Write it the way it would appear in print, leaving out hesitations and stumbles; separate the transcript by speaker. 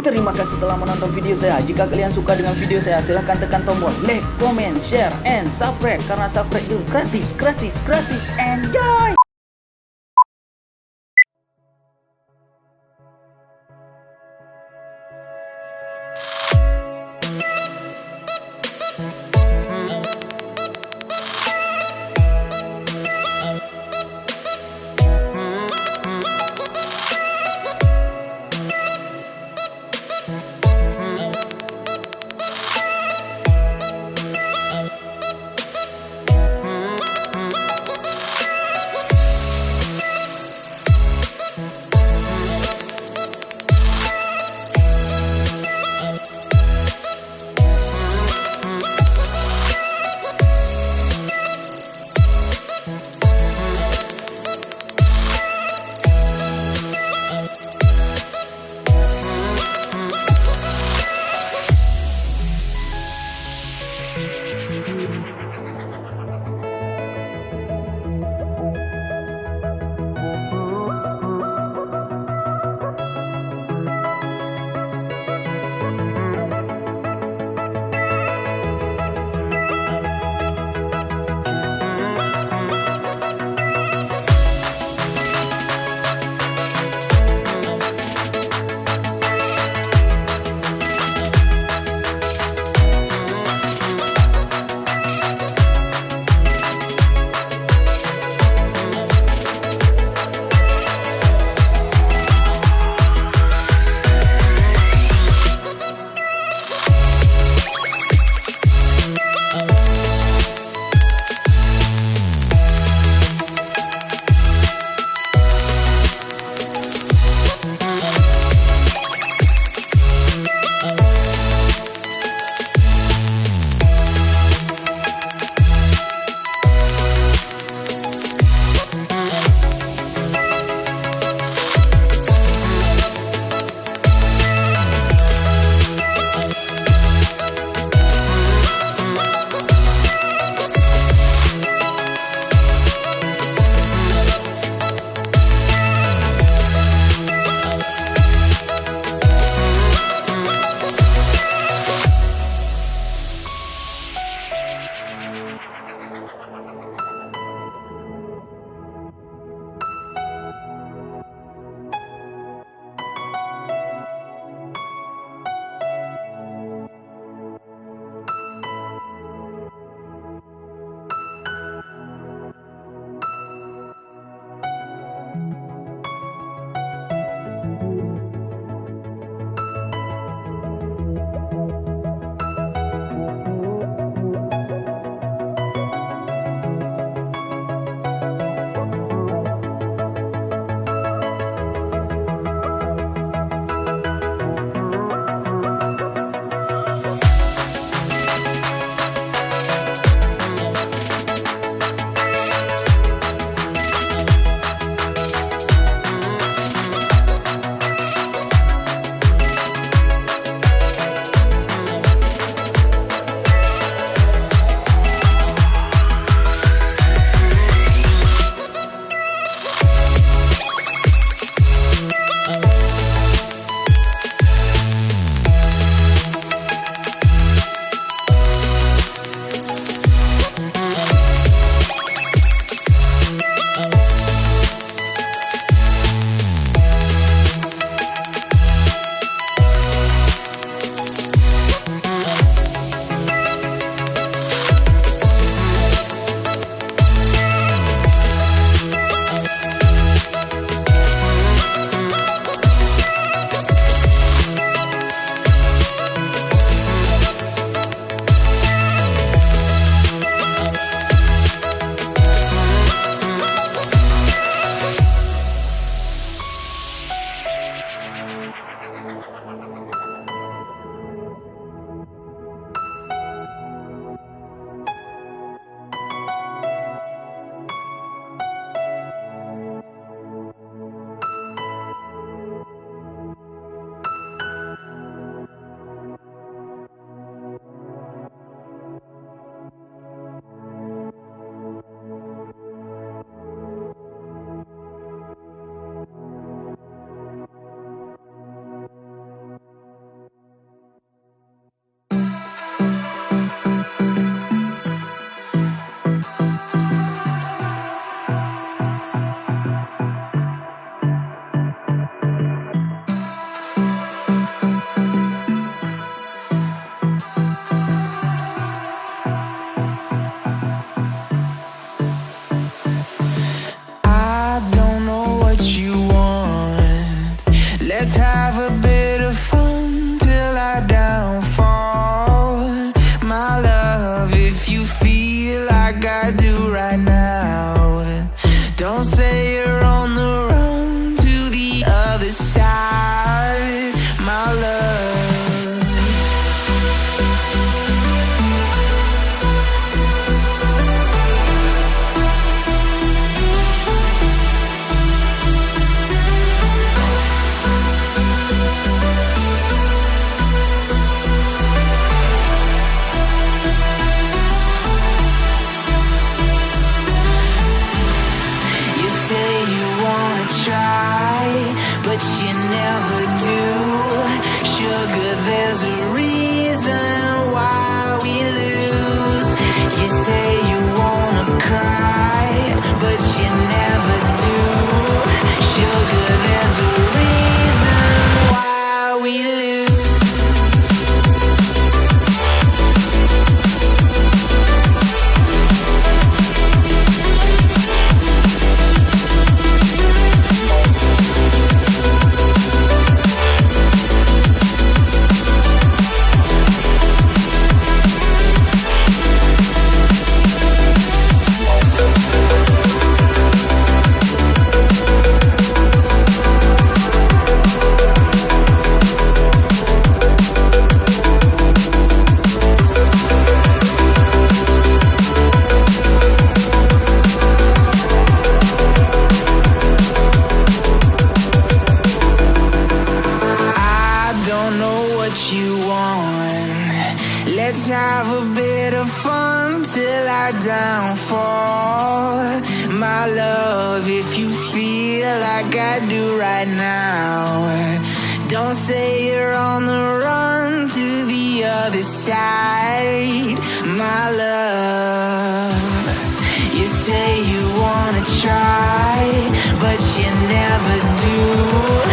Speaker 1: Terima kasih telah menonton video saya. Jika kalian suka dengan video saya, silahkan tekan tombol like, comment, share, and subscribe. Karena subscribe itu gratis. Enjoy!
Speaker 2: Let's have a bit of fun till I downfall. My love, if you feel like I do right now, don't say you're on the run to the other side, my love. But you never do. Sugar, there's a reason why we lose. You say you wanna cry, but you never do. Sugar, there's a reason why we lose. Let's have a bit of fun till I downfall. My love, if you feel like I do right now, don't say you're on the run to the other side, my love. You say you wanna try, but you never do.